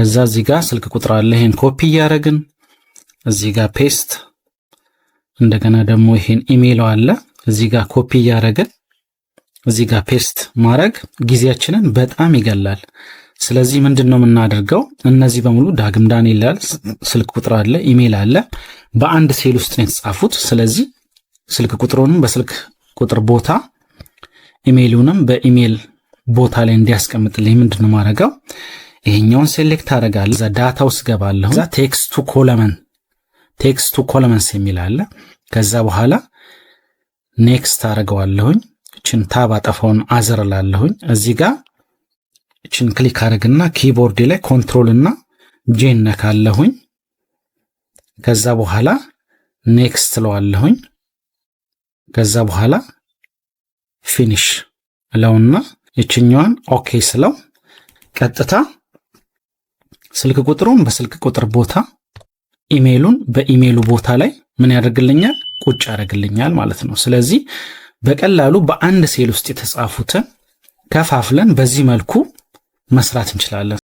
ከዛ እዚህ ጋር ስልክ ቁጥር አለ። ይሄን ኮፒ እያደረግን እዚህ ጋር ፔስት፣ እንደገና ደግሞ ይሄን ኢሜይል አለ እዚህ ጋር ኮፒ እያደረግን እዚህ ጋር ፔስት ማድረግ ጊዜያችንን በጣም ይገላል። ስለዚህ ምንድነው የምናደርገው? እነዚህ በሙሉ ዳግም ዳንኤል ይላል፣ ስልክ ቁጥር አለ፣ ኢሜይል አለ፣ በአንድ ሴል ውስጥ ነው የተጻፉት። ስለዚህ ስልክ ቁጥሩንም በስልክ ቁጥር ቦታ ኢሜይሉንም በኢሜይል ቦታ ላይ እንዲያስቀምጥልኝ ምንድነው ማድረገው? ይሄኛውን ሴሌክት አደርጋለሁ። እዛ ዳታ ውስጥ ገባለሁ። እዛ ቴክስት ቱ ኮለመንስ የሚል አለ። ከዛ በኋላ ኔክስት አደርገዋለሁኝ። እችን ታብ አጠፋውን አዘር ላለሁኝ እዚህ ጋር እችን ክሊክ አድርግና ኪቦርድ ላይ ኮንትሮል እና ጄ ነካለሁኝ። ከዛ በኋላ ኔክስት ለዋለሁኝ። ከዛ በኋላ ፊኒሽ ለውና እችኛዋን ኦኬ ስለው ቀጥታ ስልክ ቁጥሩን በስልክ ቁጥር ቦታ ኢሜይሉን በኢሜይሉ ቦታ ላይ ምን ያደርግልኛል? ቁጭ ያደርግልኛል ማለት ነው። ስለዚህ በቀላሉ በአንድ ሴል ውስጥ የተጻፉትን ከፋፍለን በዚህ መልኩ መስራት እንችላለን።